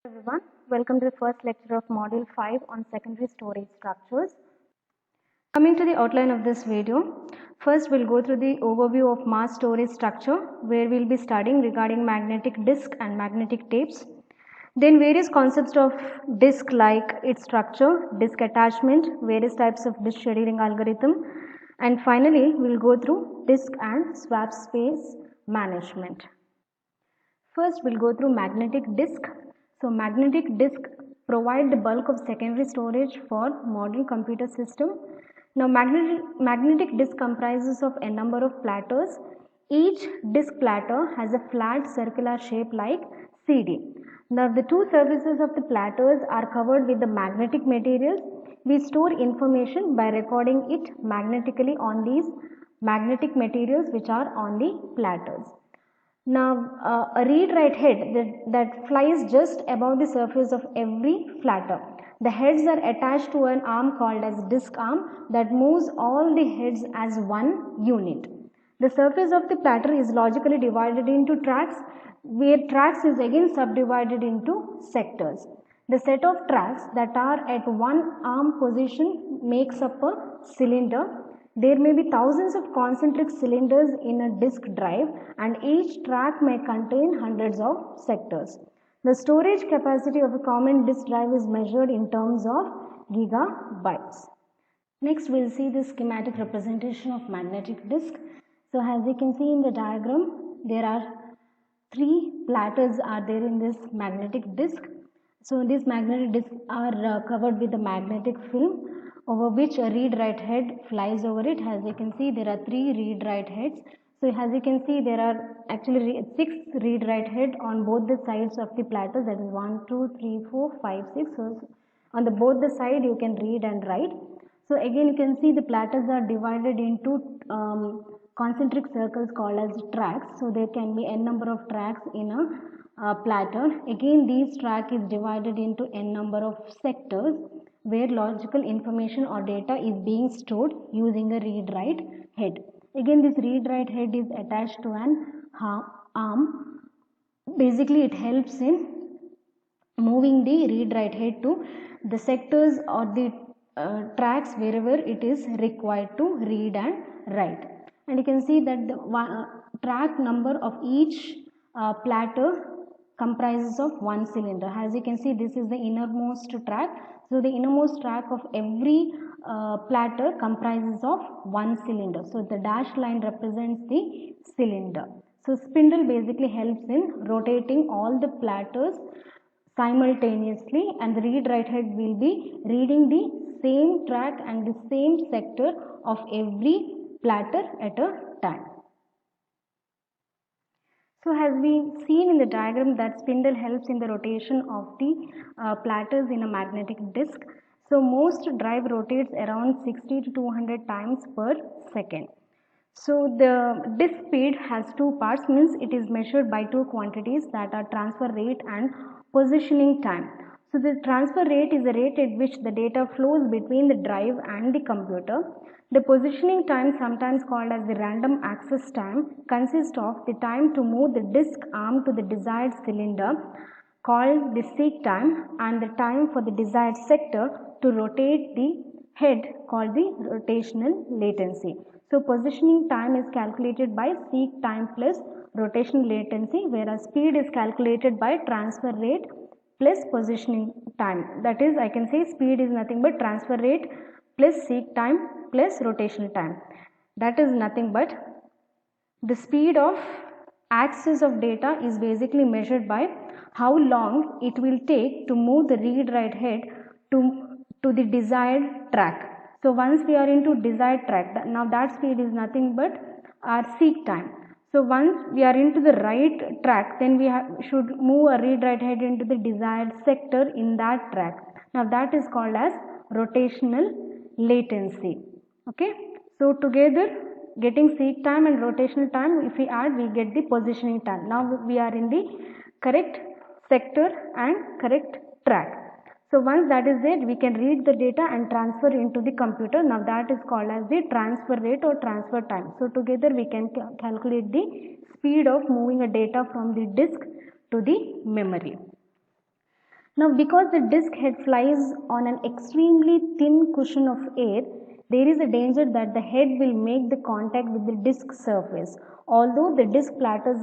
Everyone, welcome to the first lecture of Module 5 on secondary storage structures. Coming to the outline of this video, first we'll go through the overview of mass storage structure where we'll be studying regarding magnetic disk and magnetic tapes. Then various concepts of disk like its structure, disk attachment, various types of disk scheduling algorithm, and finally we'll go through disk and swap space management. First we'll go through magnetic disk. So magnetic disk provide the bulk of secondary storage for modern computer system. Now magnetic disk comprises of a number of platters. Each disk platter has a flat circular shape like CD. Now the two surfaces of the platters are covered with the magnetic materials. We store information by recording it magnetically on these magnetic materials which are on the platters. Now, a read-write head that flies just above the surface of every platter. The heads are attached to an arm called as disk arm that moves all the heads as one unit. The surface of the platter is logically divided into tracks, where tracks is again subdivided into sectors. The set of tracks that are at one arm position makes up a cylinder. There may be thousands of concentric cylinders in a disk drive, and each track may contain hundreds of sectors. The storage capacity of a common disk drive is measured in terms of gigabytes. Next, we'll see the schematic representation of magnetic disk. So as you can see in the diagram, there are three platters are there in this magnetic disk. So these magnetic disks are covered with a magnetic film over which a read-write head flies over it. As you can see, there are three read-write heads. So as you can see, there are actually 6 read-write heads on both the sides of the platter. That is 1, 2, 3, 4, 5, 6. So on both the side you can read and write. So again you can see the platters are divided into concentric circles called as tracks. So there can be n number of tracks in a platter. Again these track is divided into n number of sectors where logical information or data is being stored using a read-write head. Again this read-write head is attached to an arm. Basically it helps in moving the read-write head to the sectors or the tracks wherever it is required to read and write. And you can see that the track number of each platter comprises of one cylinder. As you can see, this is the innermost track. So the innermost track of every platter comprises of one cylinder. So the dashed line represents the cylinder. So spindle basically helps in rotating all the platters simultaneously, and the read-write head will be reading the same track and the same sector of every platter at a time. So as we seen in the diagram that spindle helps in the rotation of the platters in a magnetic disk. So most drive rotates around 60 to 200 times per second. So the disk speed has two parts, means it is measured by two quantities that are transfer rate and positioning time. So the transfer rate is the rate at which the data flows between the drive and the computer. The positioning time, sometimes called as the random access time, consists of the time to move the disk arm to the desired cylinder called the seek time, and the time for the desired sector to rotate the head called the rotational latency. So positioning time is calculated by seek time plus rotational latency, whereas speed is calculated by transfer rate plus positioning time. That is, I can say speed is nothing but transfer rate plus seek time plus rotational time. That is nothing but the speed of access of data is basically measured by how long it will take to move the read-write head to the desired track. So once we are into desired track, now that speed is nothing but our seek time. So once we are into the right track, then we should move a read-write head into the desired sector in that track. Now that is called as rotational latency. Okay, so together getting seek time and rotational time, if we add, we get the positioning time. Now we are in the correct sector and correct track. So once that is there, we can read the data and transfer into the computer. Now that is called as the transfer rate or transfer time. So together we can calculate the speed of moving a data from the disk to the memory. Now, because the disk head flies on an extremely thin cushion of air, there is a danger that the head will make the contact with the disk surface. Although the disk platters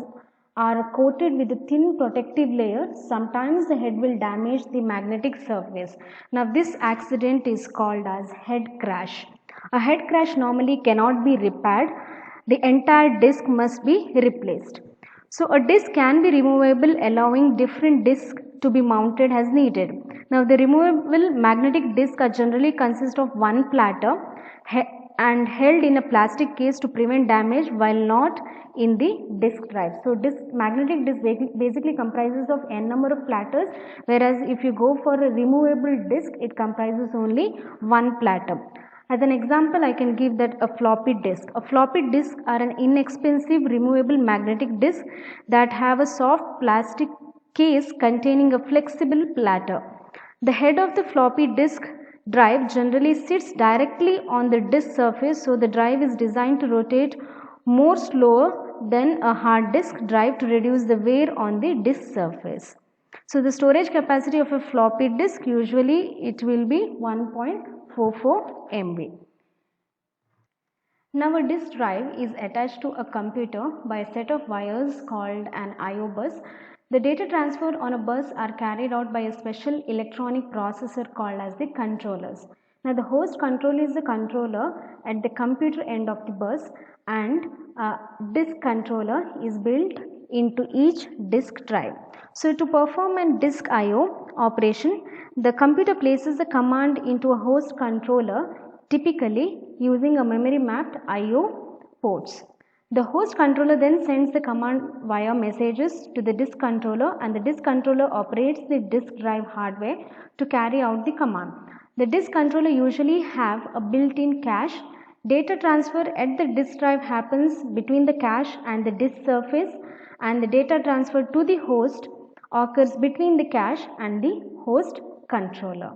are coated with a thin protective layer, sometimes the head will damage the magnetic surface. Now, this accident is called as head crash. A head crash normally cannot be repaired. The entire disk must be replaced. So a disk can be removable, allowing different disks to be mounted as needed. Now, the removable magnetic disks are generally consist of one platter and held in a plastic case to prevent damage while not in the disk drive. So magnetic disk basically comprises of n number of platters, whereas if you go for a removable disk, it comprises only one platter. As an example, I can give that a floppy disk. A floppy disk are an inexpensive removable magnetic disk that have a soft plastic case containing a flexible platter. The head of the floppy disk drive generally sits directly on the disk surface, so the drive is designed to rotate more slower than a hard disk drive to reduce the wear on the disk surface. So the storage capacity of a floppy disk, usually it will be 1.44 MB. Now, a disk drive is attached to a computer by a set of wires called an I/O bus. The data transfer on a bus are carried out by a special electronic processor called as the controllers. Now, the host controller is the controller at the computer end of the bus, and a disk controller is built into each disk drive. So, to perform a disk I/O operation, the computer places the command into a host controller, typically using a memory mapped I/O ports. The host controller then sends the command via messages to the disk controller, and the disk controller operates the disk drive hardware to carry out the command. The disk controller usually have a built-in cache. Data transfer at the disk drive happens between the cache and the disk surface, and the data transfer to the host occurs between the cache and the host controller.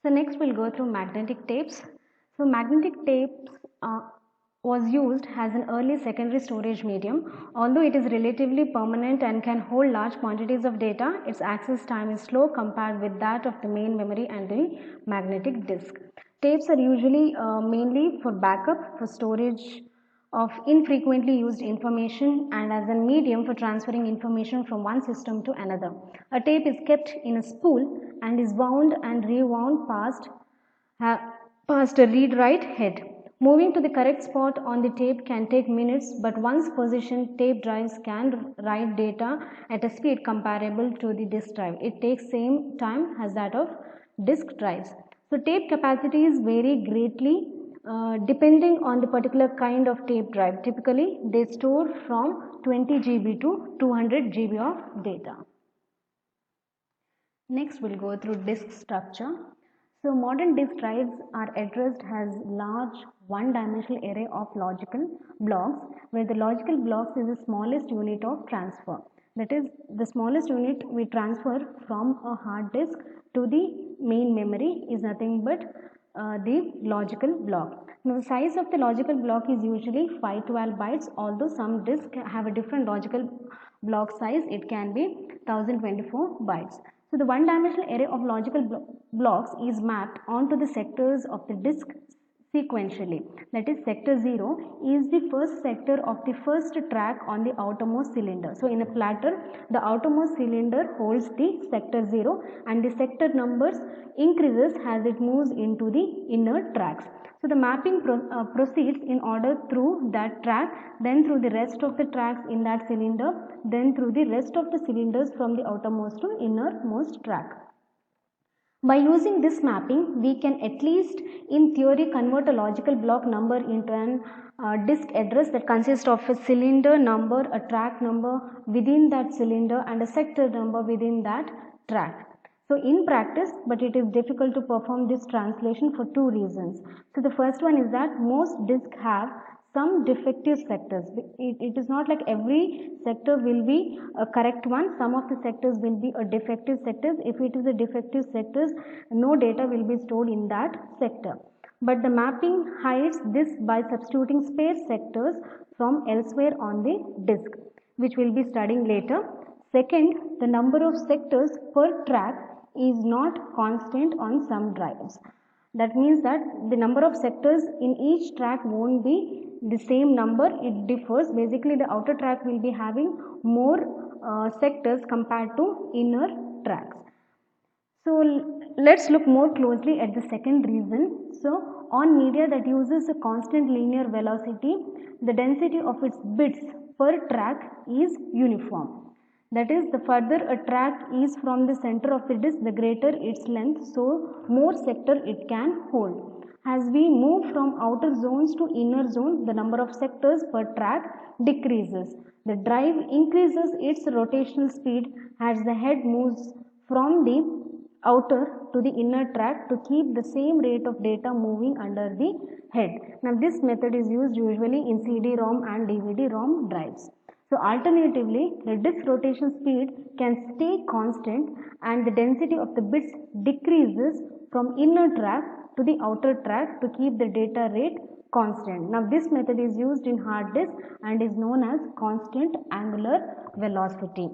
So next we'll go through magnetic tapes. So magnetic tapes was used as an early secondary storage medium. Although it is relatively permanent and can hold large quantities of data, its access time is slow compared with that of the main memory and the magnetic disk. Tapes are usually mainly for backup, for storage of infrequently used information, and as a medium for transferring information from one system to another. A tape is kept in a spool and is wound and rewound past a read-write head. Moving to the correct spot on the tape can take minutes, but once positioned, tape drives can write data at a speed comparable to the disk drive. It takes same time as that of disk drives. So tape capacities vary greatly depending on the particular kind of tape drive. Typically, they store from 20 GB to 200 GB of data. Next, we'll go through disk structure. So modern disk drives are addressed as large one-dimensional array of logical blocks, where the logical blocks is the smallest unit of transfer. That is, the smallest unit we transfer from a hard disk to the main memory is nothing but the logical block. Now, the size of the logical block is usually 512 bytes, although some disks have a different logical block size. It can be 1024 bytes. So, the one-dimensional array of logical blocks is mapped onto the sectors of the disk sequentially. That is, sector 0 is the first sector of the first track on the outermost cylinder. So, in a platter, the outermost cylinder holds the sector 0, and the sector numbers increases as it moves into the inner tracks. So, the mapping proceeds in order through that track, then through the rest of the tracks in that cylinder, then through the rest of the cylinders from the outermost to innermost track. By using this mapping, we can at least in theory convert a logical block number into an disk address that consists of a cylinder number, a track number within that cylinder, and a sector number within that track. So in practice, but it is difficult to perform this translation for two reasons. So the first one is that most disks have some defective sectors. It is not like every sector will be a correct one. Some of the sectors will be a defective sectors. If it is a defective sectors, no data will be stored in that sector. But the mapping hides this by substituting spare sectors from elsewhere on the disk, which we will be studying later. Second, the number of sectors per track is not constant on some drives. That means that the number of sectors in each track won't be the same number, it differs. Basically, the outer track will be having more sectors compared to inner tracks. So let's look more closely at the second reason. So on media that uses a constant linear velocity, the density of its bits per track is uniform. That is, the further a track is from the center of the disk, the greater its length, so more sector it can hold. As we move from outer zones to inner zone, the number of sectors per track decreases. The drive increases its rotational speed as the head moves from the outer to the inner track to keep the same rate of data moving under the head. Now this method is used usually in CD-ROM and DVD-ROM drives. So alternatively, the disk rotation speed can stay constant and the density of the bits decreases from inner track to the outer track to keep the data rate constant. Now this method is used in hard disk and is known as constant angular velocity.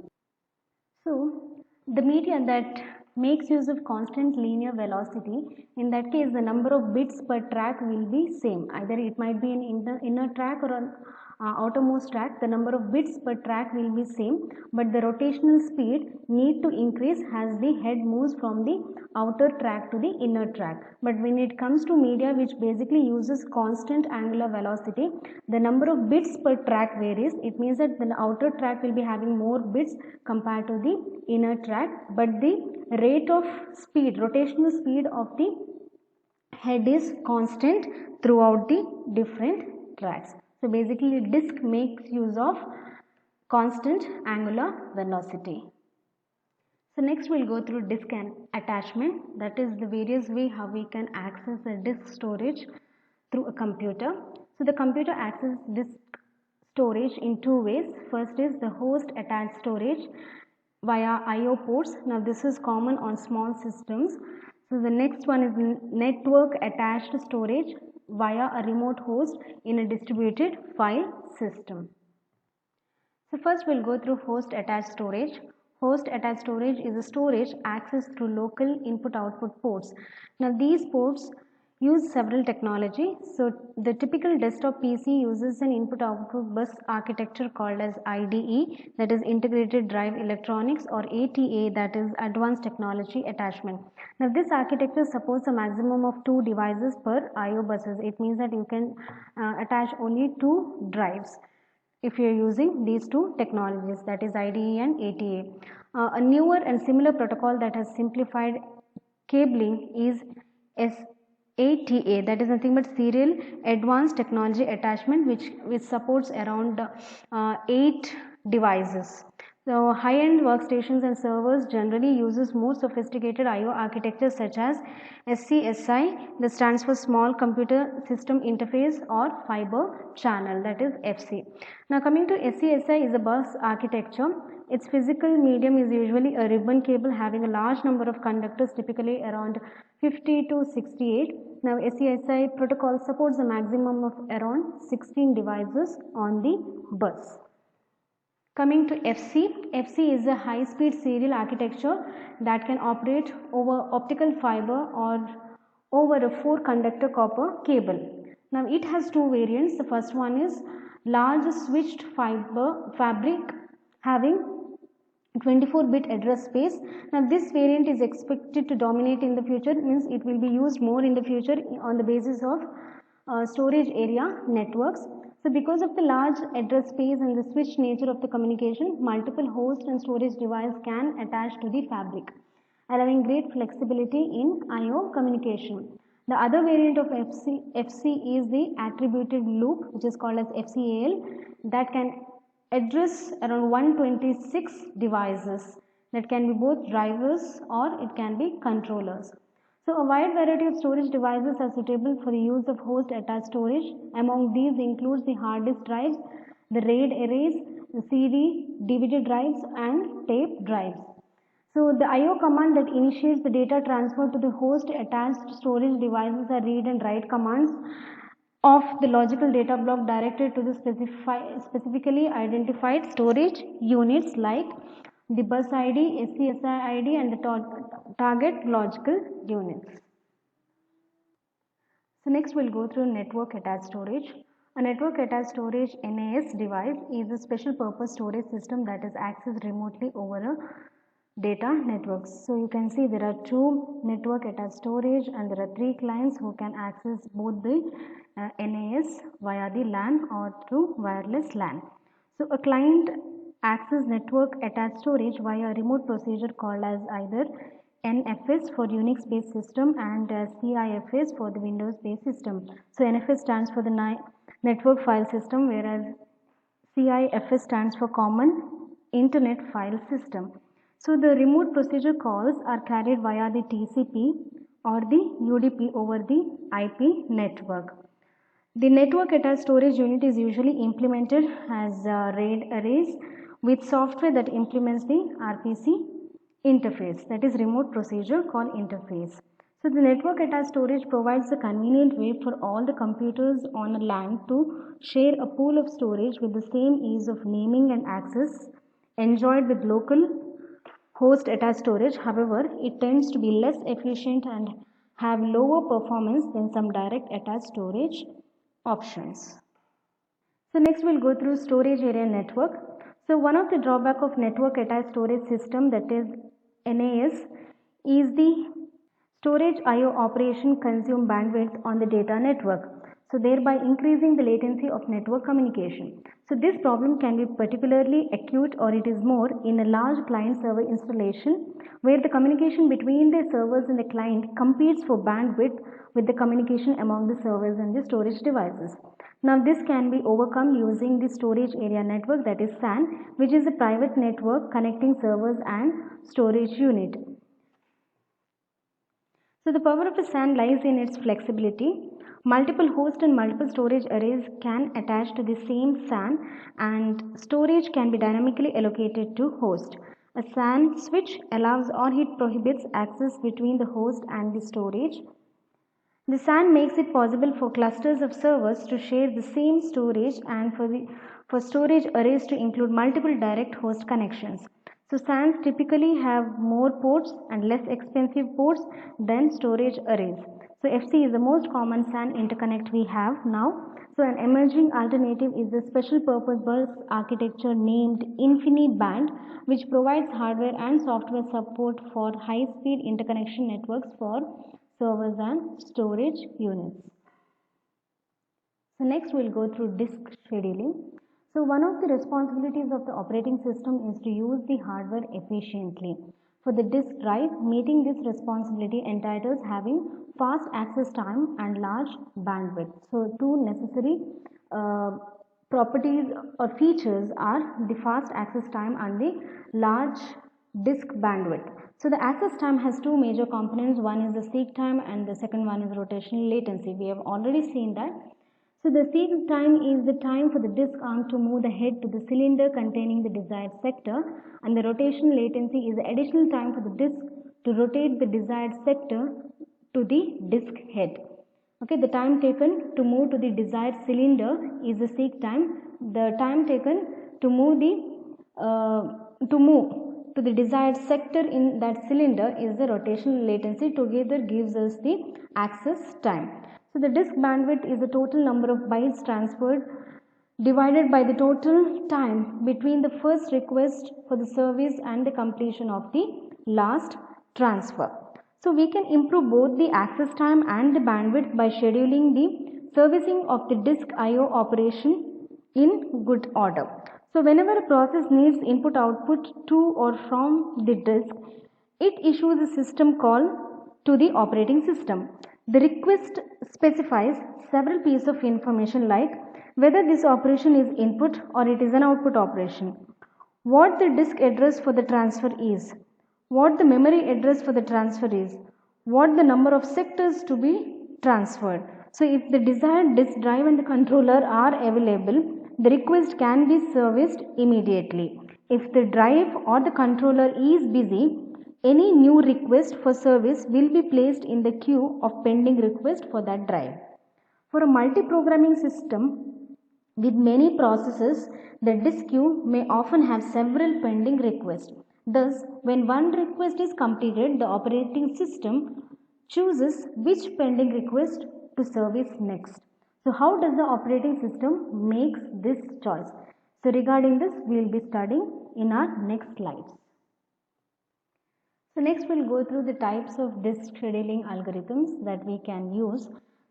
So the media that makes use of constant linear velocity, in that case the number of bits per track will be same. Either it might be an inner track or an outermost track, the number of bits per track will be same, but the rotational speed need to increase as the head moves from the outer track to the inner track. But when it comes to media which basically uses constant angular velocity, the number of bits per track varies. It means that the outer track will be having more bits compared to the inner track, but the rate of speed, rotational speed of the head is constant throughout the different tracks. So basically disk makes use of constant angular velocity. So next we'll go through disk and attachment, that is the various way how we can access a disk storage through a computer. So the computer accesses disk storage in two ways. First is the host attached storage via IO ports. Now this is common on small systems. So the next one is network attached storage via a remote host in a distributed file system. So first we'll go through host attached storage. Host attached storage is a storage accessed through local input-output ports. Now these ports use several technology. So the typical desktop PC uses an input-output bus architecture called as IDE, that is Integrated Drive Electronics, or ATA, that is Advanced Technology Attachment. Now this architecture supports a maximum of 2 devices per IO buses. It means that you can attach only 2 drives if you are using these two technologies, that is IDE and ATA. A newer and similar protocol that has simplified cabling is SATA, that is nothing but Serial Advanced Technology Attachment, which supports around 8 devices. So high-end workstations and servers generally uses more sophisticated IO architectures such as SCSI, that stands for Small Computer System Interface, or Fiber Channel, that is FC. Now coming to SCSI is a bus architecture. Its physical medium is usually a ribbon cable having a large number of conductors, typically around 50 to 68. Now SCSI protocol supports a maximum of around 16 devices on the bus. Coming to FC, FC is a high-speed serial architecture that can operate over optical fiber or over a 4-conductor copper cable. Now it has 2 variants. The first one is large switched fabric having 24-bit address space. Now this variant is expected to dominate in the future, means it will be used more in the future on the basis of storage area networks. So because of the large address space and the switched nature of the communication, multiple host and storage devices can attach to the fabric, allowing great flexibility in IO communication. The other variant of FC is the attributed loop, which is called as FCAL, that can address around 126 devices, that can be both drivers or it can be controllers. So a wide variety of storage devices are suitable for the use of host attached storage. Among these includes the hard disk drives, the RAID arrays, the CD, DVD drives and tape drives. So the IO command that initiates the data transfer to the host attached storage devices are read and write commands of the logical data block directed to the specifically identified storage units like the bus ID, SCSI ID, and the target logical units. So next we'll go through network attached storage. A network attached storage NAS device is a special purpose storage system that is accessed remotely over a data network. So you can see there are two network attached storage and there are three clients who can access both the NAS via the LAN or through wireless LAN. So a client access network attached storage via a remote procedure called as either NFS for Unix based system and CIFS for the Windows based system. So NFS stands for the network file system, whereas CIFS stands for common internet file system. So the remote procedure calls are carried via the TCP or the UDP over the IP network. The network attached storage unit is usually implemented as RAID arrays with software that implements the RPC interface, that is remote procedure call interface. So the network attached storage provides a convenient way for all the computers on a LAN to share a pool of storage with the same ease of naming and access enjoyed with local host attached storage. However, it tends to be less efficient and have lower performance than some direct attached storage options. So next we'll go through storage area network. So one of the drawback of network attached storage system, that is NAS, is the storage IO operation consume bandwidth on the data network, so thereby increasing the latency of network communication. So this problem can be particularly acute, or it is more, in a large client server installation where the communication between the servers and the client competes for bandwidth with the communication among the servers and the storage devices. Now this can be overcome using the storage area network, that is SAN, which is a private network connecting servers and storage unit. So the power of a SAN lies in its flexibility. Multiple host and multiple storage arrays can attach to the same SAN and storage can be dynamically allocated to host. A SAN switch allows or it prohibits access between the host and the storage. The SAN makes it possible for clusters of servers to share the same storage and for storage arrays to include multiple direct host connections. So SANs typically have more ports and less expensive ports than storage arrays. So FC is the most common SAN interconnect we have now. So an emerging alternative is the special purpose bus architecture named InfiniBand, which provides hardware and software support for high-speed interconnection networks for servers and storage units. So next we'll go through disk scheduling. So one of the responsibilities of the operating system is to use the hardware efficiently. For the disk drive, meeting this responsibility entitles having fast access time and large bandwidth. So two necessary properties or features are the fast access time and the large disk bandwidth. So the access time has two major components. One is the seek time and the second one is rotational latency. We have already seen that. So the seek time is the time for the disk arm to move the head to the cylinder containing the desired sector, and the rotational latency is the additional time for the disk to rotate the desired sector to the disk head. Okay, the time taken to move to the desired cylinder is the seek time. The time taken to move to the desired sector in that cylinder is the rotational latency. Together gives us the access time. So the disk bandwidth is the total number of bytes transferred divided by the total time between the first request for the service and the completion of the last transfer. So we can improve both the access time and the bandwidth by scheduling the servicing of the disk IO operation in good order. So whenever a process needs input output to or from the disk, it issues a system call to the operating system. The request specifies several pieces of information like whether this operation is input or it is an output operation, what the disk address for the transfer is, what the memory address for the transfer is, what the number of sectors to be transferred. So if the desired disk drive and the controller are available, the request can be serviced immediately. If the drive or the controller is busy, any new request for service will be placed in the queue of pending request for that drive. For a multi-programming system with many processes, the disk queue may often have several pending requests. Thus, when one request is completed, the operating system chooses which pending request to service next. So how does the operating system makes this choice? So regarding this, we will be studying in our next slides. So next we'll go through the types of disk scheduling algorithms that we can use.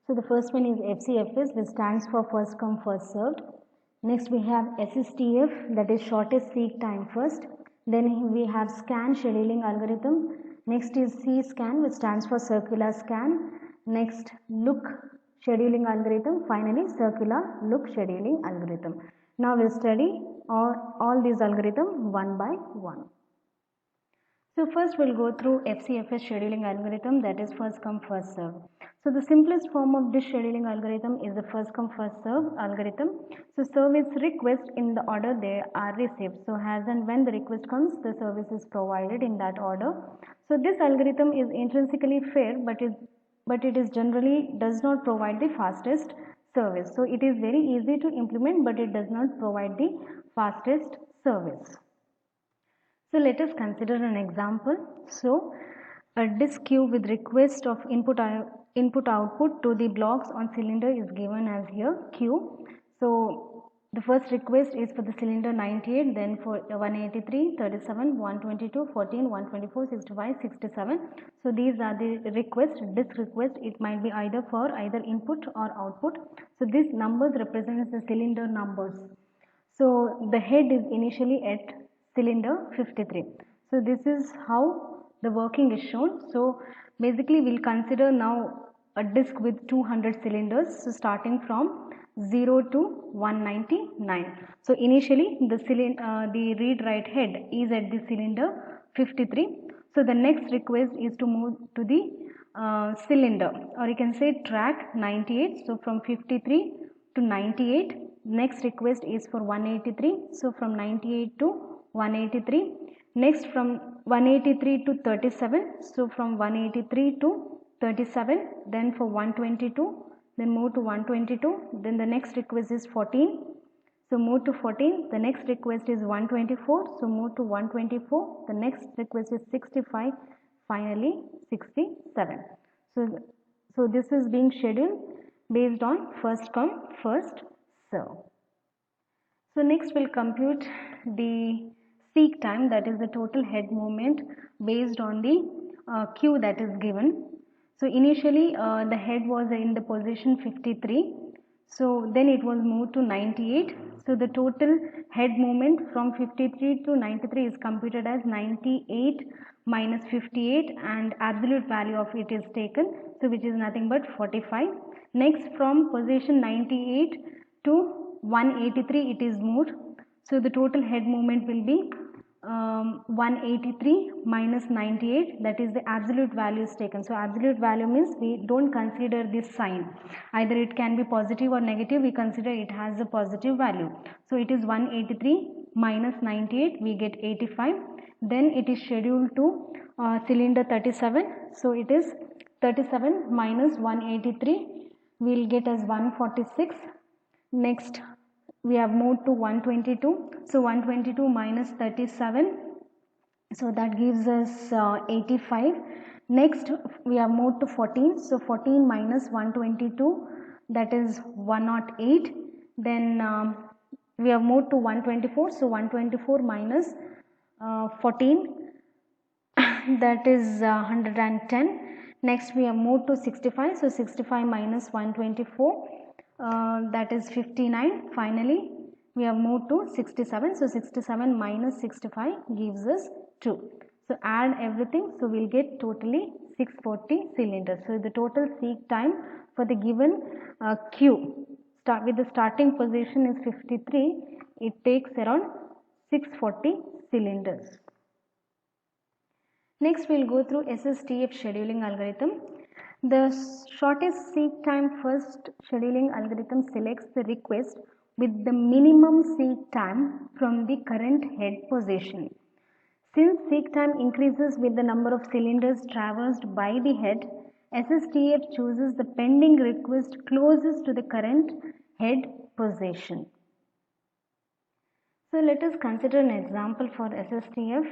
So the first one is FCFS, which stands for first come first served. Next we have SSTF, that is shortest seek time first. Then we have scan scheduling algorithm. Next is CSCAN, which stands for circular scan. Next look scheduling algorithm. Finally circular look scheduling algorithm. Now we'll study all these algorithms one by one. So first we'll go through FCFS scheduling algorithm, that is first come first serve. So the simplest form of this scheduling algorithm is the first come first serve algorithm. So service requests in the order they are received. So as and when the request comes, the service is provided in that order. So this algorithm is intrinsically fair, but it is generally does not provide the fastest service. So it is very easy to implement, but it does not provide the fastest service. So let us consider an example. So a disk queue with request of input output to the blocks on cylinder is given as here queue. So the first request is for the cylinder 98, then for 183, 37, 122, 14, 124, 65, 67. So these are the request, disk request. It might be either for either input or output. So these numbers represents the cylinder numbers. So the head is initially at cylinder 53. So this is how the working is shown. So basically we'll consider now a disk with 200 cylinders. So starting from 0 to 199. So initially the read write head is at the cylinder 53. So the next request is to move to the cylinder, or you can say track 98. So from 53 to 98. Next request is for 183. So from 98 to 183. Next from 183 to 37. So from 183 to 37. Then for 122. Then move to 122. Then the next request is 14. So move to 14. The next request is 124. So move to 124. The next request is 65. Finally 67. So this is being scheduled based on first come first serve. So next we'll compute the seek time, that is the total head movement based on the queue that is given. So initially the head was in the position 53. So then it was moved to 98. So the total head movement from 53 to 93 is computed as 98 minus 58, and absolute value of it is taken, so which is nothing but 45. Next from position 98 to 183 it is moved. So the total head movement will be 183 minus 98, that is the absolute value is taken. So absolute value means we don't consider this sign, either it can be positive or negative, we consider it has a positive value. So it is 183 minus 98, we get 85. Then it is scheduled to cylinder 37. So it is 37 minus 183, we will get as 146. Next we have moved to 122. So 122 minus 37, so that gives us 85. Next we have moved to 14. So 14 minus 122, that is 108. Then we have moved to 124. So 124 minus 14, that is 110. Next we have moved to 65. So 65 minus 124, that is 59. Finally we have moved to 67. So 67 minus 65 gives us 2. So add everything, so we'll get totally 640 cylinders. So the total seek time for the given queue, start with the starting position is 53, it takes around 640 cylinders. Next we'll go through SSTF scheduling algorithm. The shortest seek time first scheduling algorithm selects the request with the minimum seek time from the current head position. Since seek time increases with the number of cylinders traversed by the head, SSTF chooses the pending request closest to the current head position. So let us consider an example for SSTF.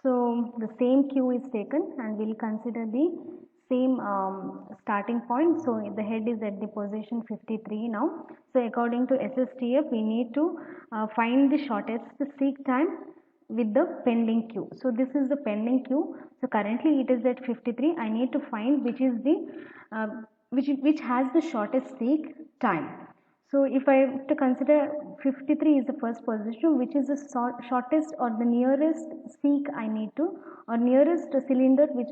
So the same queue is taken and we'll consider the same starting point. So the head is at the position 53 now. So according to SSTF, we need to find the shortest seek time with the pending queue. So this is the pending queue. So currently it is at 53. I need to find which is the which has the shortest seek time. So if I have to consider 53 is the first position, which is the shortest or the nearest seek I need to, or nearest cylinder which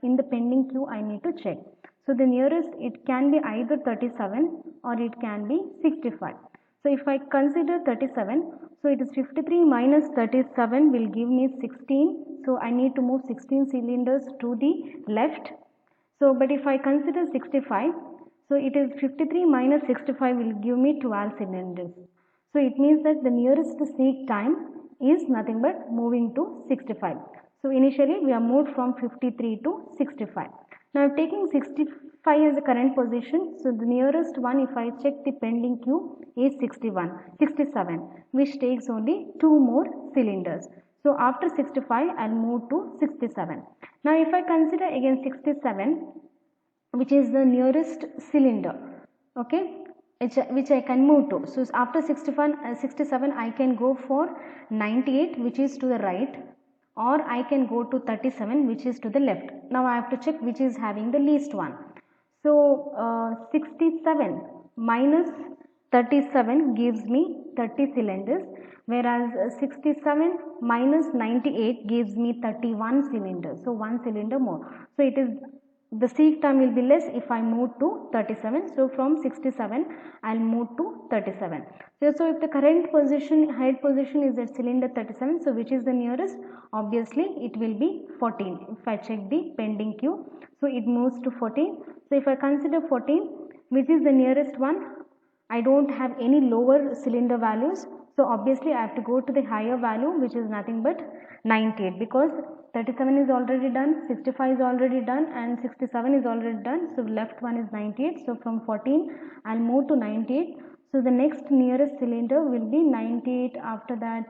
in the pending queue I need to check. So the nearest, it can be either 37 or it can be 65. So if I consider 37, so it is 53 minus 37 will give me 16. So I need to move 16 cylinders to the left. So but if I consider 65, so it is 53 minus 65 will give me 12 cylinders. So it means that the nearest seek time is nothing but moving to 65. So initially we are moved from 53 to 65. Now taking 65 as the current position, so the nearest one, if I check the pending queue, is 67, which takes only 2 more cylinders. So after 65, I'll move to 67. Now if I consider again 67, which is the nearest cylinder, okay, which I can move to. So after 67, I can go for 98, which is to the right, or I can go to 37, which is to the left. Now I have to check which is having the least one. So 67 minus 37 gives me 30 cylinders, whereas 67 minus 98 gives me 31 cylinders. So 1 cylinder more. So it is the seek time will be less if I move to 37. So from 67 I'll move to 37. So if the current position, head position is at cylinder 37, so which is the nearest? Obviously it will be 14. If I check the pending queue, so it moves to 14. So if I consider 14, which is the nearest one, I don't have any lower cylinder values. So obviously I have to go to the higher value, which is nothing but 98, because 37 is already done, 65 is already done, and 67 is already done. So left one is 98. So from 14 I'll move to 98. So the next nearest cylinder will be 98. After that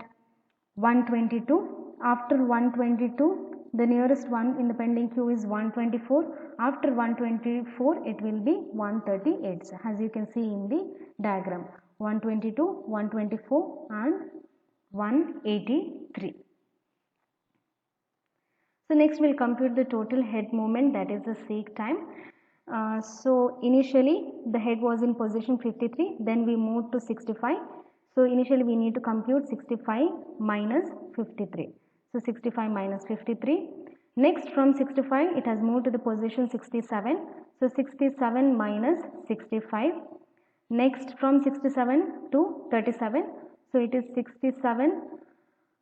122. After 122, the nearest one in the pending queue is 124. After 124, it will be 138. So as you can see in the diagram, 122, 124 and 183. So next we'll compute the total head moment, that is the seek time. So initially the head was in position 53, then we moved to 65. So initially we need to compute 65 minus 53. So 65 minus 53. Next from 65 it has moved to the position 67. So 67 minus 65. Next from 67 to 37. So it is 67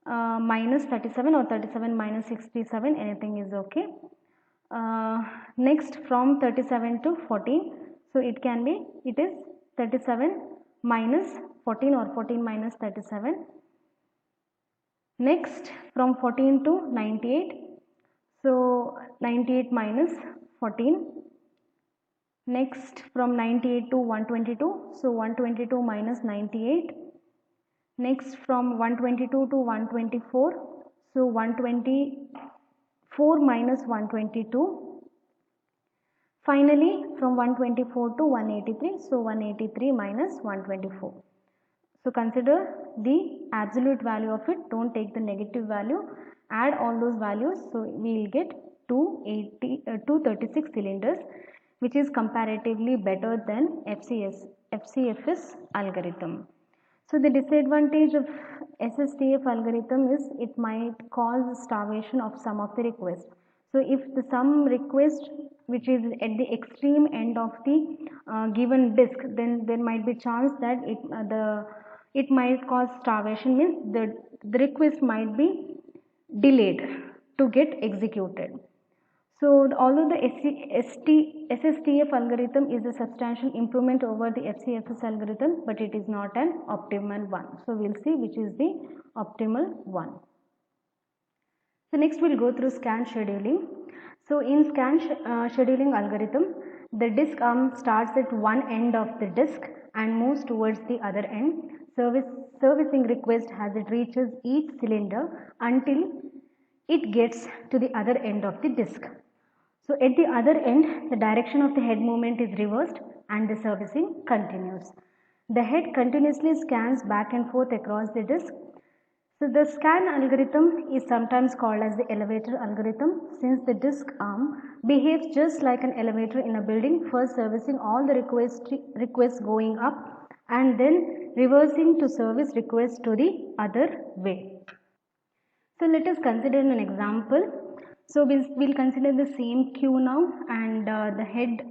minus 37 or 37 minus 67, anything is okay. Next from 37 to 14, so it is 37 minus 14 or 14 minus 37. Next from 14 to 98, so 98 minus 14. Next from 98 to 122, so 122 minus 98. Next from 122 to 124, so 124 minus 122. Finally from 124 to 183, so 183 minus 124. So consider the absolute value of it, don't take the negative value, add all those values, so we will get 236 cylinders, which is comparatively better than FCFS algorithm. So the disadvantage of SSTF algorithm is it might cause starvation of some of the requests. So if the some request which is at the extreme end of the given disk, then there might be chance that it might cause starvation, means the request might be delayed to get executed. So although the SSTF algorithm is a substantial improvement over the FCFS algorithm, but it is not an optimal one. So we'll see which is the optimal one. So next we'll go through scan scheduling. So in scan scheduling algorithm, the disk arm starts at one end of the disk and moves towards the other end. Servicing request as it reaches each cylinder until it gets to the other end of the disk. So at the other end, the direction of the head movement is reversed and the servicing continues. The head continuously scans back and forth across the disk. So the scan algorithm is sometimes called as the elevator algorithm, since the disk arm behaves just like an elevator in a building, first servicing all the requests going up and then reversing to service requests to the other way. So let us consider an example. So we'll consider the same queue now, and the head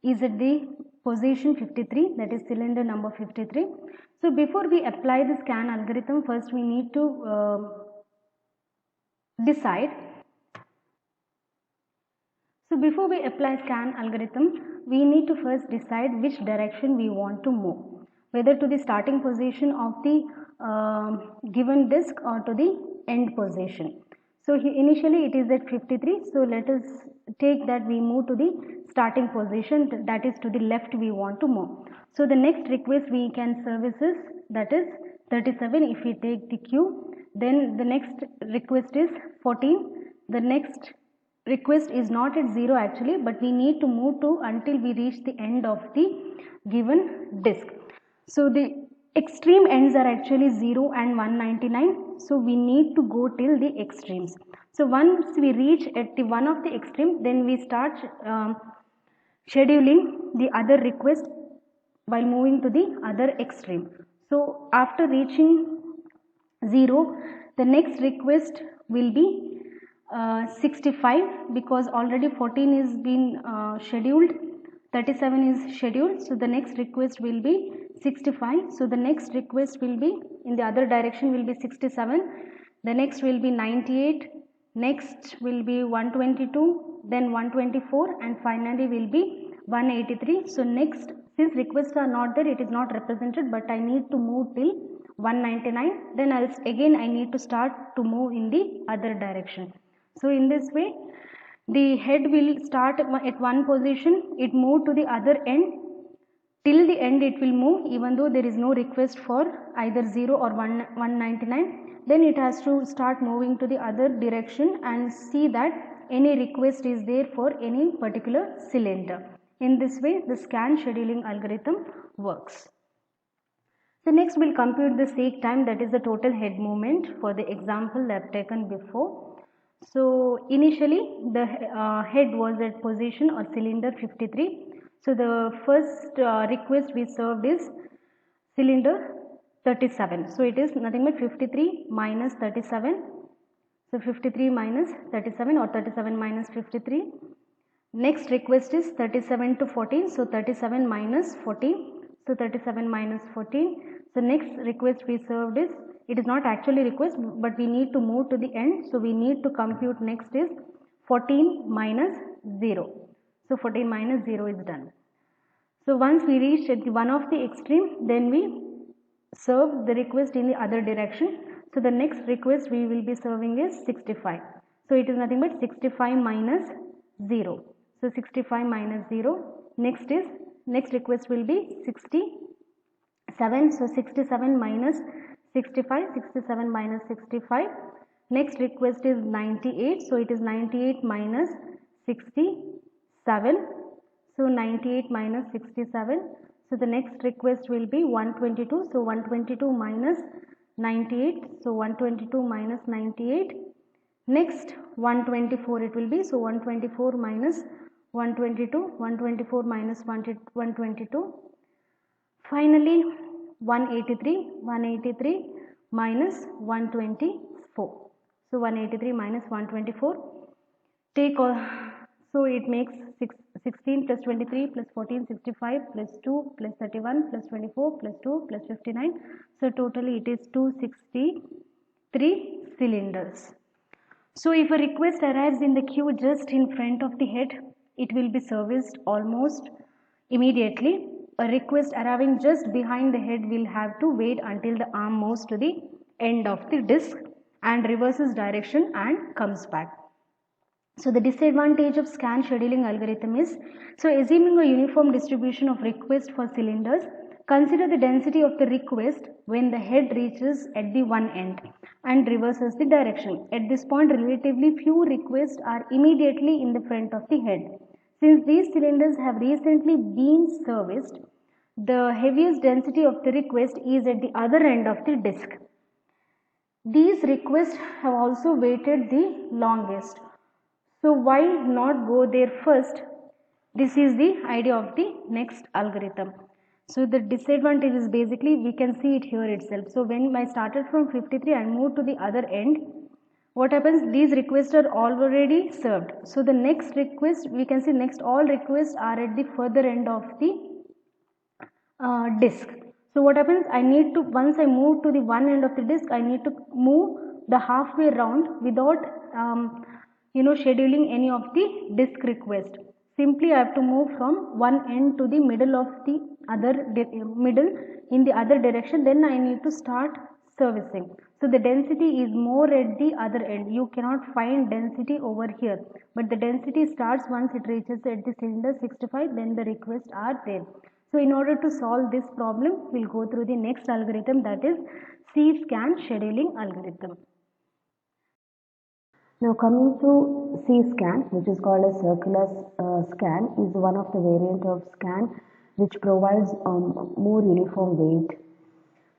is at the position 53, that is cylinder number 53. So before we apply the scan algorithm, first we need to decide. So before we apply scan algorithm, we need to first decide which direction we want to move, whether to the starting position of the given disk or to the end position. So initially it is at 53, so let us take that we move to the starting position, that is to the left we want to move. So the next request we can service is, that is 37 if we take the queue, then the next request is 14, the next request is not at 0 actually, but we need to move to until we reach the end of the given disk. So the extreme ends are actually 0 and 199, so we need to go till the extremes. So once we reach at the one of the extreme, then we start scheduling the other request while moving to the other extreme. So after reaching 0, the next request will be 65, because already 14 is been scheduled, 37 is scheduled, so the next request will be 65. So the next request will be in the other direction will be 67, the next will be 98, next will be 122, then 124, and finally will be 183. So next, since requests are not there, it is not represented, but I need to move till 199, then again I need to start to move in the other direction. So in this way, the head will start at one position, it move to the other end, till the end it will move even though there is no request for either 0 or 199. Then it has to start moving to the other direction and see that any request is there for any particular cylinder. In this way, the scan scheduling algorithm works. So next we'll compute the seek time, that is the total head movement for the example I have taken before. So initially the head was at position or cylinder 53. So the first request we served is cylinder 37. So it is nothing but 53 minus 37. So 53 minus 37 or 37 minus 53. Next request is 37 to 14. So 37 minus 14. So 37 minus 14. So next request we served is, it is not actually request, but we need to move to the end. So we need to compute next is 14 minus 0. So 14 minus 0 is done. So once we reach at the one of the extreme, then we serve the request in the other direction. So the next request we will be serving is 65. So it is nothing but 65 minus 0. So 65 minus 0. Next request will be 67. So 67 minus 65, 67 minus 65. Next request is 98. So it is 98 minus 67. So 98 minus 67. So the next request will be 122. So 122 minus 98. So 122 minus 98. Next 124 it will be. So 124 minus 122. 124 minus 122. Finally 183. 183 minus 124. So 183 minus 124. Take all. So it makes 16 plus 23 plus 14, 65 plus 2 plus 31 plus 24 plus 2 plus 59. So totally it is 263 cylinders. So if a request arrives in the queue just in front of the head, it will be serviced almost immediately. A request arriving just behind the head will have to wait until the arm moves to the end of the disk and reverses direction and comes back. So the disadvantage of scan scheduling algorithm is, so assuming a uniform distribution of requests for cylinders, Consider the density of the request when the head reaches at the one end and reverses the direction. At this point, relatively few requests are immediately in the front of the head. Since these cylinders have recently been serviced, the heaviest density of the request is at the other end of the disk. These requests have also waited the longest. So why not go there first? This is the idea of the next algorithm. So the disadvantage is basically we can see it here itself. So when I started from 53 and moved to the other end, what happens? These requests are already served. So the next request, we can see next all requests are at the further end of the disk. So what happens? I need to, once I move to the one end of the disk, I need to move the halfway round without scheduling any of the disk request. Simply I have to move from one end to the middle of the other middle in the other direction, then I need to start servicing. So the density is more at the other end. You cannot find density over here, but the density starts once it reaches at the cylinder 65, then the requests are there. So in order to solve this problem, we'll go through the next algorithm, that is C-scan scheduling algorithm. Now coming to C-scan, which is called a circular scan, is one of the variant of scan which provides more uniform weight.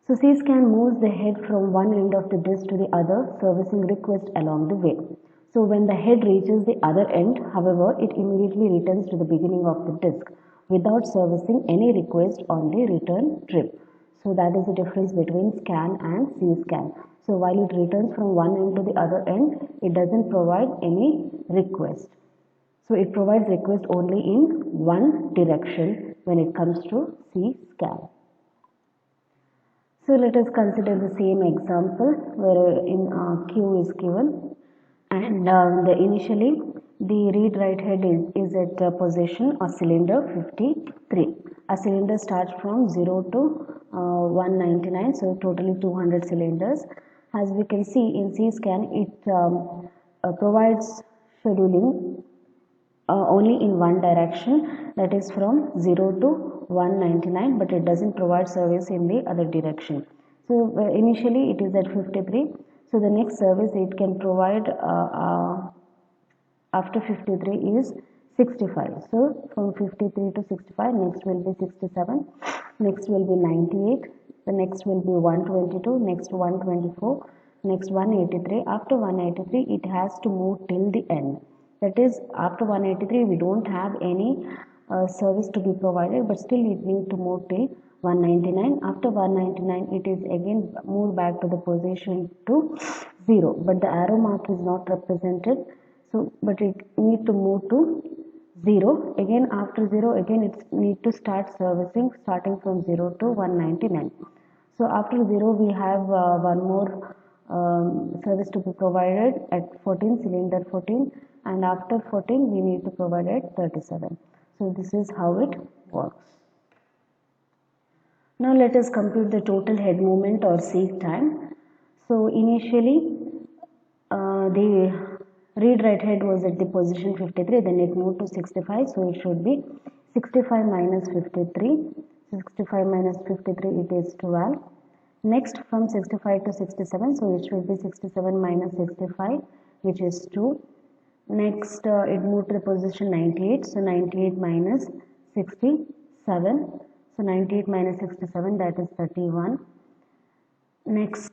So C-scan moves the head from one end of the disk to the other, servicing request along the way. So when the head reaches the other end, however, it immediately returns to the beginning of the disk without servicing any request on the return trip. So that is the difference between scan and C-scan. So while it returns from one end to the other end, it doesn't provide any request. So it provides request only in one direction when it comes to C-scan. So let us consider the same example wherein Q is given, and initially the read write head is at position or cylinder 53. A cylinder starts from 0 to 199, so totally 200 cylinders. As we can see in C-scan, it provides scheduling only in one direction, that is from 0 to 199, but it doesn't provide service in the other direction. So initially it is at 53, so the next service it can provide after 53 is 65. So from 53 to 65, next will be 67, next will be 98, the next will be 122, next 124, next 183. After 183 it has to move till the end. That is, after 183 we don't have any service to be provided, but still it needs to move till 199. After 199 it is again moved back to the position to 0, but the arrow mark is not represented. So, but it need to move to 0. Again after 0, again it need to start servicing starting from 0 to 199. So after 0 we have one more service to be provided at 14, cylinder 14, and after 14 we need to provide at 37. So this is how it works. Now let us compute the total head movement or seek time. So initially the read write head was at the position 53, then it moved to 65, so it should be 65 minus 53. 65 minus 53, it is 12. Next from 65 to 67, so it should be 67 minus 65, which is 2. Next it moved to the position 98, so 98 minus 67, so 98 minus 67, that is 31. Next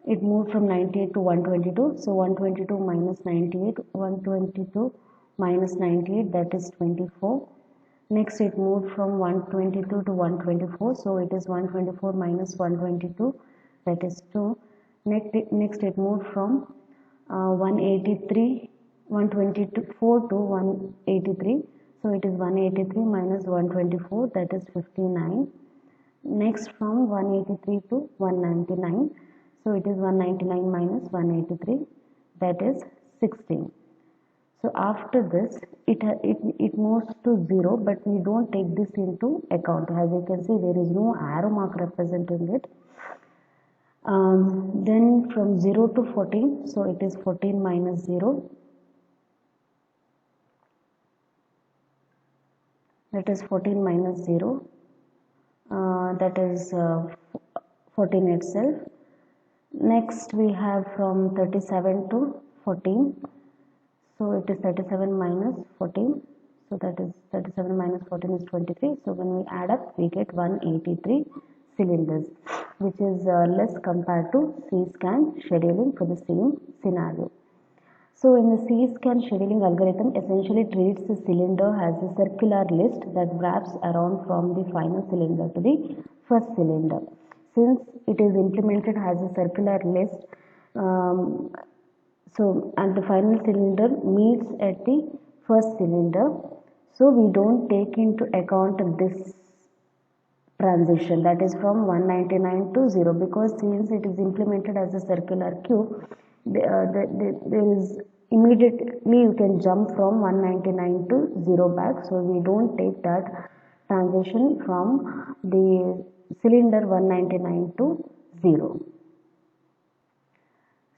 it moved from 98 to 122, so 122 minus 98, 122 minus 98, that is 24. Next it moved from 122 to 124, so it is 124 minus 122, that is 2. Next it moved from 124 to 183, so it is 183 minus 124, that is 59. Next from 183 to 199, so it is 199 minus 183, that is 16. So after this it moves to 0, but we don't take this into account. As you can see, there is no arrow mark representing it. Then from 0 to 14, so it is 14 minus 0, that is 14 minus 0. that is 14 itself. Next we have from 37 to 14. So it is 37 minus 14. So that is 37 minus 14 is 23. So when we add up, we get 183 cylinders, which is less compared to C-scan scheduling for the same scenario. So in the C-scan scheduling algorithm, essentially treats the cylinder as a circular list that wraps around from the final cylinder to the first cylinder. Since it is implemented as a circular list, and the final cylinder meets at the first cylinder, so we don't take into account this transition, that is from 199 to 0, because since it is implemented as a circular cube, there is immediately you can jump from 199 to 0 back, so we don't take that transition from the cylinder 199 to 0.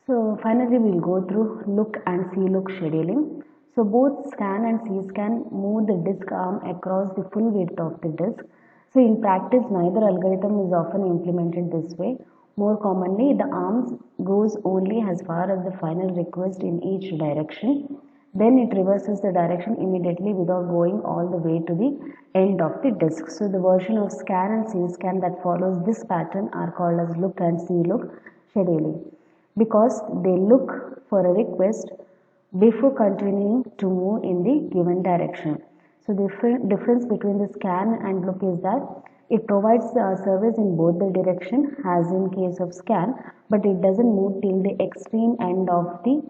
So finally we'll go through look and see look scheduling. So both scan and C-scan move the disk arm across the full width of the disk. So in practice, neither algorithm is often implemented this way. More commonly, the arms goes only as far as the final request in each direction. Then it reverses the direction immediately without going all the way to the end of the disk. So the version of scan and C-scan that follows this pattern are called as look and see look scheduling, because they look for a request before continuing to move in the given direction. So the difference between the scan and look is that it provides service in both the direction as in case of scan, but it doesn't move till the extreme end of the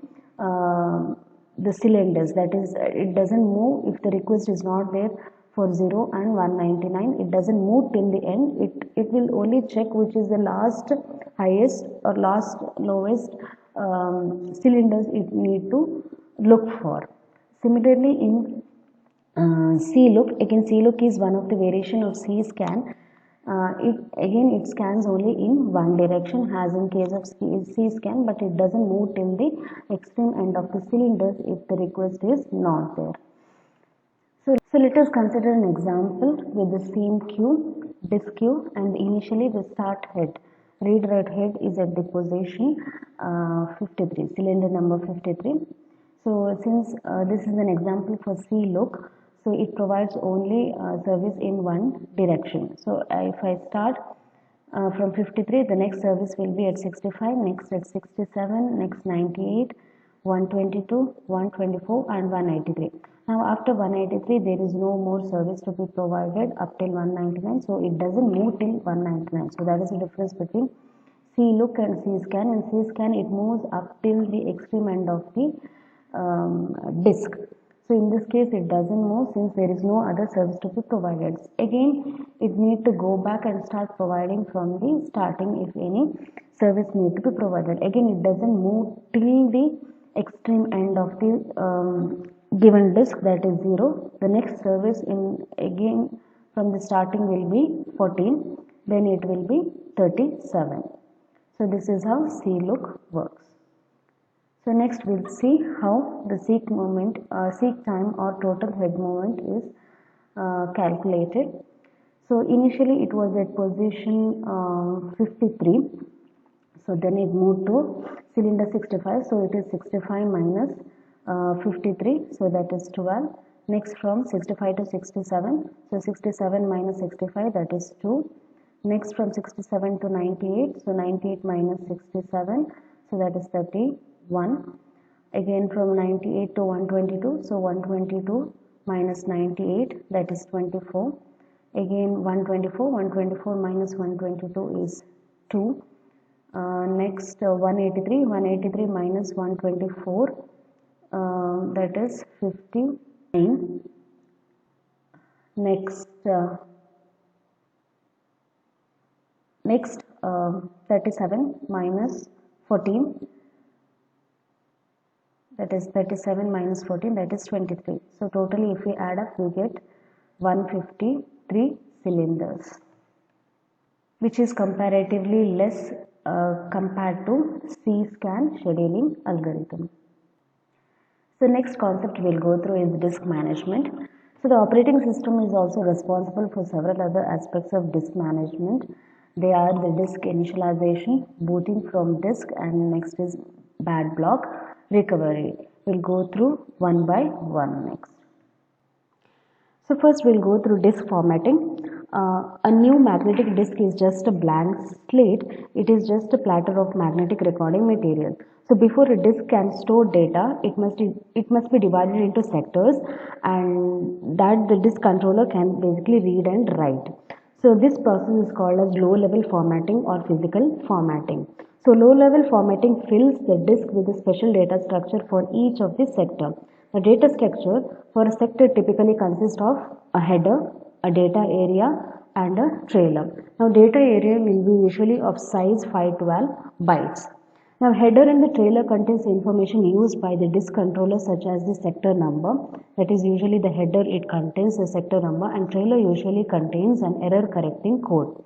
cylinders. That is, it doesn't move if the request is not there for 0 and 199. It doesn't move till the end. It will only check which is the last highest or last lowest cylinders it need to look for. Similarly, in C-look, again C-look is one of the variation of C-scan. It scans only in one direction as in case of C-scan, but it doesn't move till the extreme end of the cylinders if the request is not there. So let us consider an example with the same queue, disk queue, and initially the start head. Read write head is at the position 53, cylinder number 53. So since this is an example for C-look, so it provides only service in one direction. So if I start from 53, the next service will be at 65, next at 67, next 98, 122, 124 and 183. Now after 183, there is no more service to be provided up till 199, so it doesn't move till 199. So that is the difference between C-look and C-scan. In C-scan, it moves up till the extreme end of the disk. So in this case, it doesn't move since there is no other service to be provided. Again, it need to go back and start providing from the starting if any service need to be provided. Again, it doesn't move till the extreme end of the given disk, that is 0. The next service in again from the starting will be 14, then it will be 37. So this is how C-look works. So next we'll see how the seek moment, seek time or total head moment is calculated. So initially it was at position 53. So then it moved to cylinder 65. So it is 65 minus 53. So that is 12. Next from 65 to 67. So 67 minus 65, that is 2. Next from 67 to 98. So 98 minus 67. So that is 31. Again from 98 to 122. So 122 minus 98, that is 24. Again 124 minus 122 is 2. Next 183 minus 124, that is 59. Next 37 minus 14, that is 37 minus 14, that is 23. So totally if we add up, we get 153 cylinders, which is comparatively less compared to C-scan scheduling algorithm. So next concept we'll go through is disk management. So the operating system is also responsible for several other aspects of disk management. They are the disk initialization, booting from disk, and next is bad block recovery. We'll go through one by one next. So first we'll go through disk formatting. A new magnetic disk is just a blank slate. It is just a platter of magnetic recording material. So before a disk can store data, it must be divided into sectors, and that the disk controller can basically read and write. So this process is called as low-level formatting or physical formatting. So low-level formatting fills the disk with a special data structure for each of the sector. The data structure for a sector typically consists of a header, a data area, and a trailer. Now data area will be usually of size 512 bytes. Now header and the trailer contains information used by the disk controller such as the sector number. That is usually the header, it contains the sector number, and trailer usually contains an error correcting code.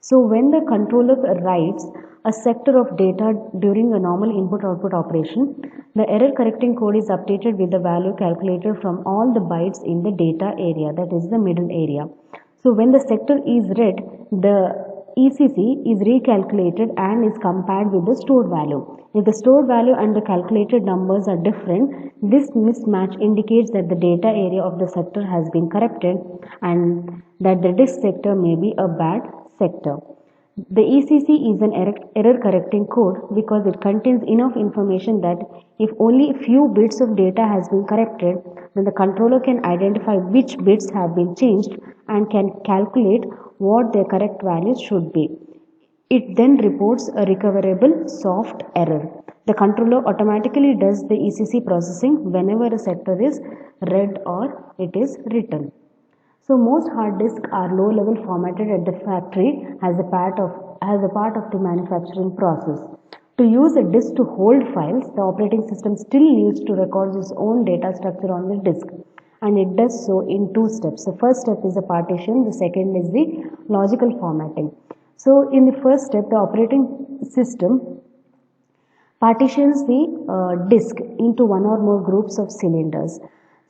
So when the controller writes a sector of data during a normal input-output operation, the error correcting code is updated with the value calculated from all the bytes in the data area, that is the middle area. So when the sector is read, the ECC is recalculated and is compared with the stored value. If the stored value and the calculated numbers are different, this mismatch indicates that the data area of the sector has been corrupted and that the disk sector may be a bad sector. The ECC is an error correcting code because it contains enough information that if only a few bits of data has been corrupted, then the controller can identify which bits have been changed and can calculate what their correct values should be. It then reports a recoverable soft error. The controller automatically does the ECC processing whenever a sector is read or it is written. So most hard disks are low-level formatted at the factory as a part of the manufacturing process. To use a disk to hold files, the operating system still needs to record its own data structure on the disk, and it does so in two steps. The first step is the partition, the second is the logical formatting. So in the first step, the operating system partitions the disk into one or more groups of cylinders.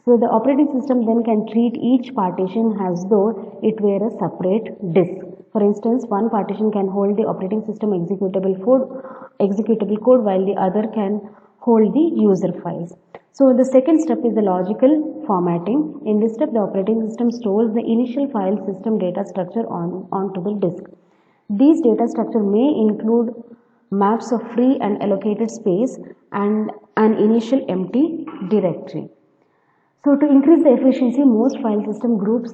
So the operating system then can treat each partition as though it were a separate disk. For instance, one partition can hold the operating system executable code while the other can hold the user files. So the second step is the logical formatting. In this step, the operating system stores the initial file system data structure onto the disk. These data structure may include maps of free and allocated space and an initial empty directory. So to increase the efficiency, most file system groups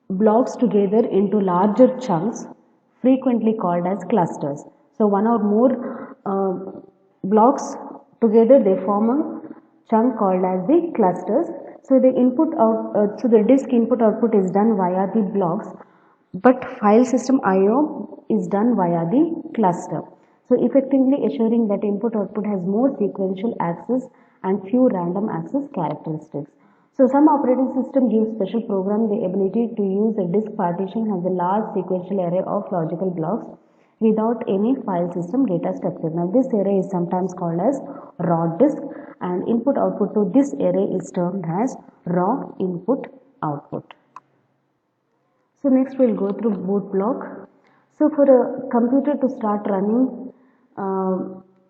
blocks together into larger chunks, frequently called as clusters. So one or more blocks together, they form a chunk called as the clusters. So the disk input output is done via the blocks, but file system I/O is done via the cluster. So effectively assuring that input output has more sequential access and few random access characteristics. So some operating system gives special program the ability to use a disk partition as a large sequential array of logical blocks without any file system data structure. Now this array is sometimes called as raw disk, and input output to this array is termed as raw input output. So next we'll go through boot block. So for a computer to start running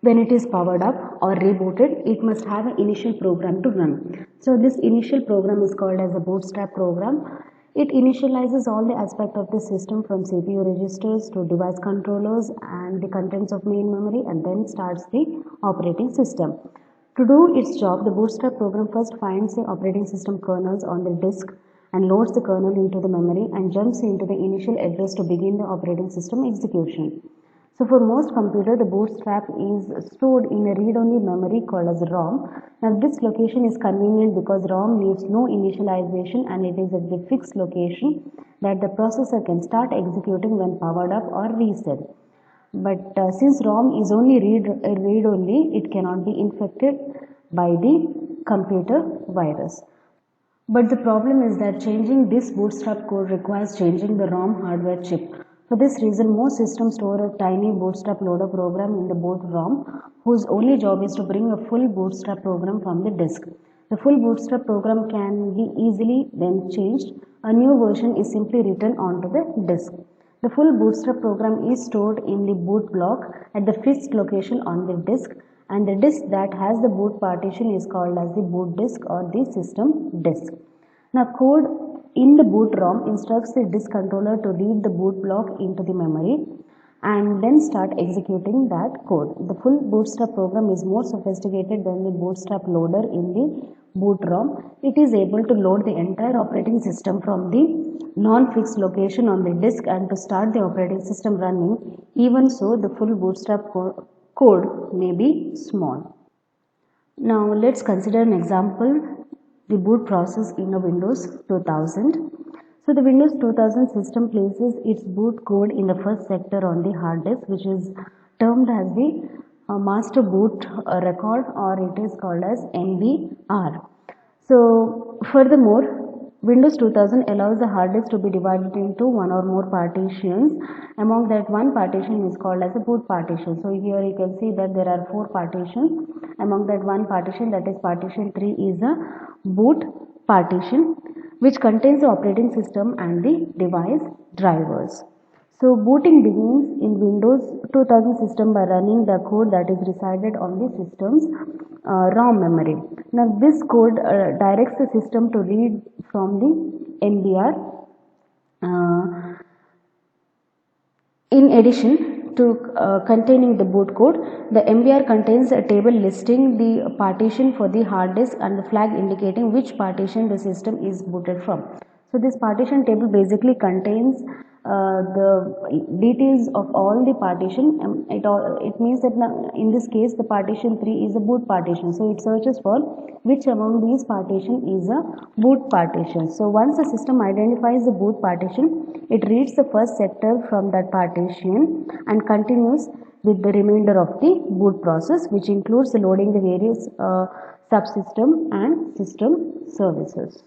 when it is powered up or rebooted, it must have an initial program to run. So this initial program is called as a bootstrap program. It initializes all the aspects of the system from CPU registers to device controllers and the contents of main memory, and then starts the operating system. To do its job, the bootstrap program first finds the operating system kernels on the disk and loads the kernel into the memory and jumps into the initial address to begin the operating system execution. So for most computers, the bootstrap is stored in a read-only memory called as ROM. Now this location is convenient because ROM needs no initialization and it is at the fixed location that the processor can start executing when powered up or reset. But since ROM is only read-only, it cannot be infected by the computer virus. But the problem is that changing this bootstrap code requires changing the ROM hardware chip. For this reason, most systems store a tiny bootstrap loader program in the boot ROM, whose only job is to bring a full bootstrap program from the disk. The full bootstrap program can be easily then changed. A new version is simply written onto the disk. The full bootstrap program is stored in the boot block at the fixed location on the disk, and the disk that has the boot partition is called as the boot disk or the system disk. Now, code in the boot ROM instructs the disk controller to read the boot block into the memory and then start executing that code. The full bootstrap program is more sophisticated than the bootstrap loader in the boot ROM. It is able to load the entire operating system from the non-fixed location on the disk and to start the operating system running. Even so, the full bootstrap code may be small. Now let's consider an example, the boot process in a Windows 2000. So the Windows 2000 system places its boot code in the first sector on the hard disk, which is termed as the master boot record, or it is called as MBR. So furthermore, Windows 2000 allows the hard disk to be divided into one or more partitions. Among that, one partition is called as a boot partition. So here you can see that there are 4 partitions. Among that, one partition, that is partition 3, is a boot partition, which contains the operating system and the device drivers. So booting begins in Windows 2000 system by running the code that is resided on the system's ROM memory. Now this code directs the system to read from the MBR. In addition to containing the boot code, the MBR contains a table listing the partition for the hard disk and the flag indicating which partition the system is booted from. So this partition table basically contains the details of all the partition. It means that in this case the partition 3 is a boot partition. So it searches for which among these partition is a boot partition. So once the system identifies the boot partition, it reads the first sector from that partition and continues with the remainder of the boot process, which includes loading the various subsystem and system services.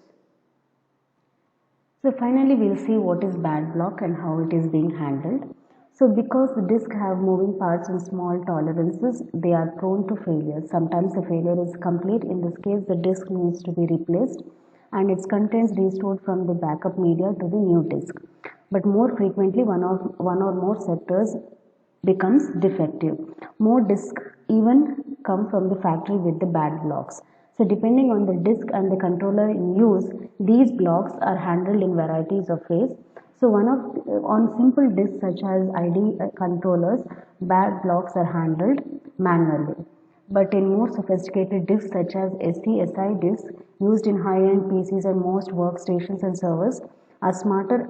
So finally we'll see what is bad block and how it is being handled. So because the disk have moving parts and small tolerances, they are prone to failure. Sometimes the failure is complete. In this case, the disk needs to be replaced and its contents restored from the backup media to the new disk. But more frequently, one or more sectors becomes defective. More disks even come from the factory with the bad blocks. So depending on the disk and the controller in use, these blocks are handled in varieties of ways. So on simple disks such as ID controllers, bad blocks are handled manually. But in more sophisticated disks such as SDSI disks used in high-end PCs and most workstations and servers are smarter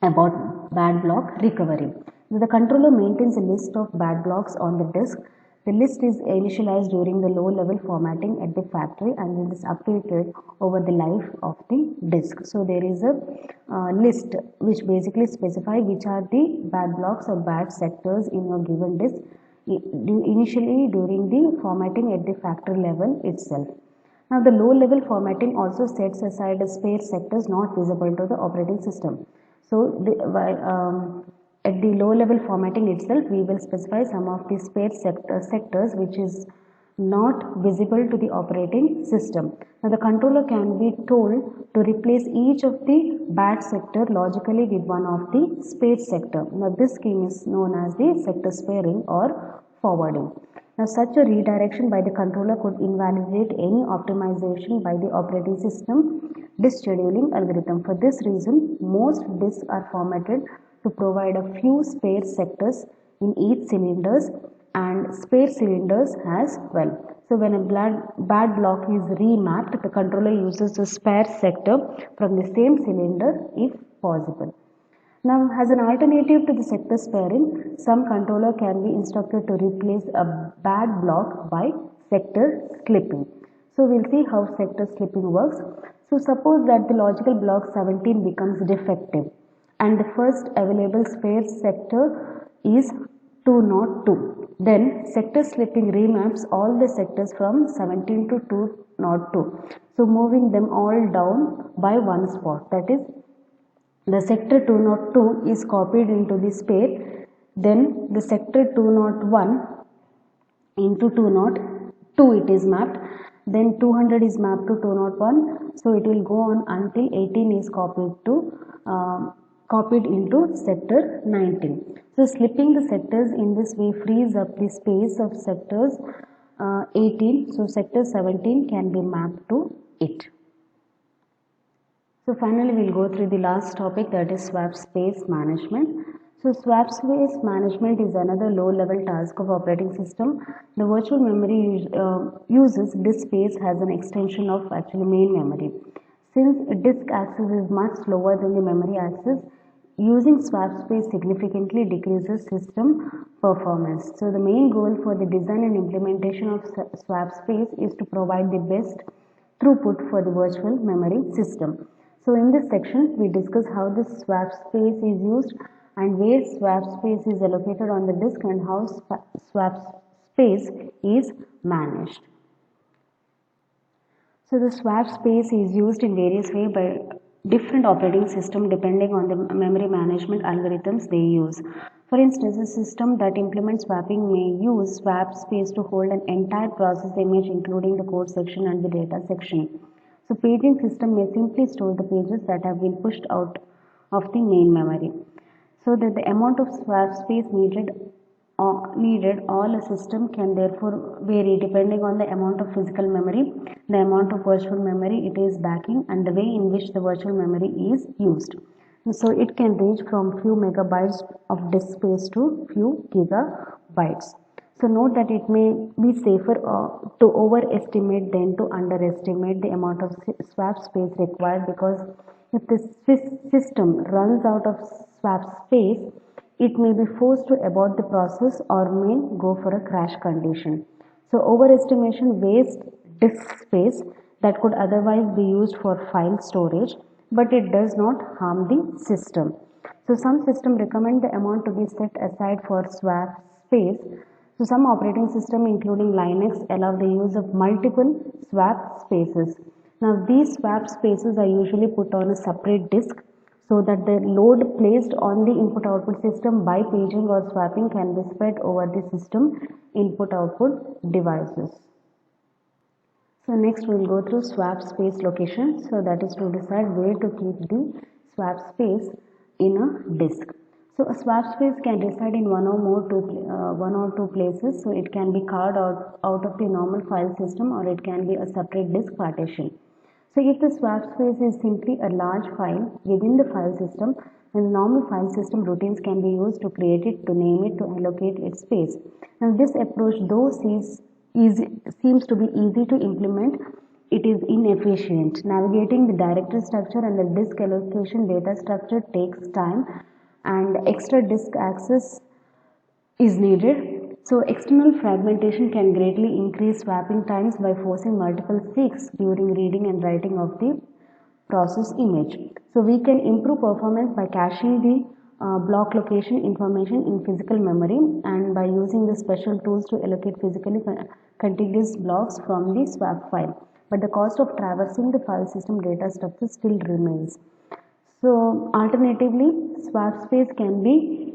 about bad block recovery. The controller maintains a list of bad blocks on the disk. The list is initialized during the low-level formatting at the factory and it is updated over the life of the disk. So there is a list which basically specifies which are the bad blocks or bad sectors in your given disk initially during the formatting at the factory level itself. Now the low-level formatting also sets aside spare sectors not visible to the operating system. So at the low-level formatting itself, we will specify some of the spare sectors which is not visible to the operating system. Now the controller can be told to replace each of the bad sector logically with one of the spare sector. Now this scheme is known as the sector sparing or forwarding. Now such a redirection by the controller could invalidate any optimization by the operating system disk scheduling algorithm. For this reason, most disks are formatted to provide a few spare sectors in each cylinders and spare cylinders as well. So when a bad block is remapped, the controller uses a spare sector from the same cylinder if possible. Now, as an alternative to the sector sparing, some controller can be instructed to replace a bad block by sector slipping. So we'll see how sector slipping works. So suppose that the logical block 17 becomes defective and the first available spare sector is 202. Then sector slipping remaps all the sectors from 17 to 202. So moving them all down by one spot. That is, the sector 202 is copied into the spare. Then the sector 201 into 202 it is mapped. then 200 is mapped to 201, so it will go on until 18 is copied into sector 19. So slipping the sectors in this way frees up the space of sectors 18, so sector 17 can be mapped to it. So finally we'll go through the last topic, that is swap space management. So swap space management is another low-level task of operating system. The virtual memory uses disk space as an extension of actually main memory. Since disk access is much slower than the memory access, using swap space significantly decreases system performance. So the main goal for the design and implementation of swap space is to provide the best throughput for the virtual memory system. So in this section, we discuss how this swap space is used and where swap space is allocated on the disk and how swap space is managed. So the swap space is used in various ways by different operating systems depending on the memory management algorithms they use. For instance, a system that implements swapping may use swap space to hold an entire process image including the code section and the data section. So paging system may simply store the pages that have been pushed out of the main memory. So that the amount of swap space needed all a system can therefore vary depending on the amount of physical memory, the amount of virtual memory it is backing, and the way in which the virtual memory is used. So it can range from few megabytes of disk space to few gigabytes. So note that it may be safer to overestimate than to underestimate the amount of swap space required, because if the system runs out of swap space, it may be forced to abort the process or may go for a crash condition. So overestimation wastes disk space that could otherwise be used for file storage, but it does not harm the system. So some systems recommend the amount to be set aside for swap space. So some operating systems including Linux allow the use of multiple swap spaces. Now these swap spaces are usually put on a separate disk so that the load placed on the input-output system by paging or swapping can be spread over the system input-output devices. So next we will go through swap space location. So that is to decide where to keep the swap space in a disk. So a swap space can reside in one or two places. So it can be carved out of the normal file system, or it can be a separate disk partition. So if the swap space is simply a large file within the file system, then the normal file system routines can be used to create it, to name it, to allocate its space. Now this approach, though seems to be easy to implement, it is inefficient. Navigating the directory structure and the disk allocation data structure takes time, and extra disk access is needed. So external fragmentation can greatly increase swapping times by forcing multiple seeks during reading and writing of the process image. So we can improve performance by caching the block location information in physical memory and by using the special tools to allocate physically contiguous blocks from the swap file. But the cost of traversing the file system data structure still remains. So alternatively, swap space can be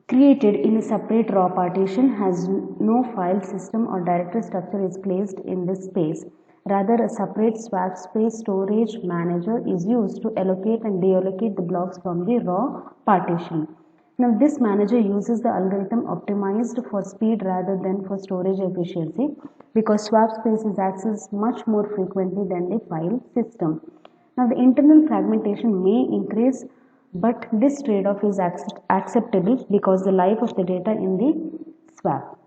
created in a separate raw partition as no file system or directory structure is placed in this space. Rather, a separate swap space storage manager is used to allocate and deallocate the blocks from the raw partition. Now, this manager uses the algorithm optimized for speed rather than for storage efficiency, because swap space is accessed much more frequently than the file system. Now, the internal fragmentation may increase, but this trade-off is acceptable because the life of the data in the swap.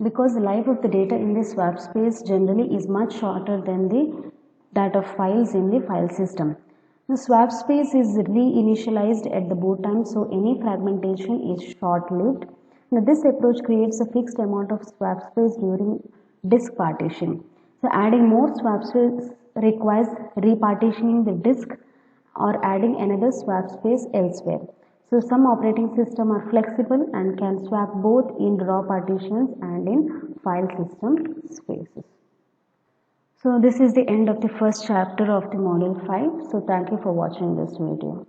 Because the life of the data in the swap space generally is much shorter than that of files in the file system. The swap space is reinitialized at the boot time, so any fragmentation is short-lived. Now, this approach creates a fixed amount of swap space during disk partition. So adding more swap space requires repartitioning the disk or adding another swap space elsewhere. So some operating systems are flexible and can swap both in raw partitions and in file system spaces. So this is the end of the first chapter of the module 5. So thank you for watching this video.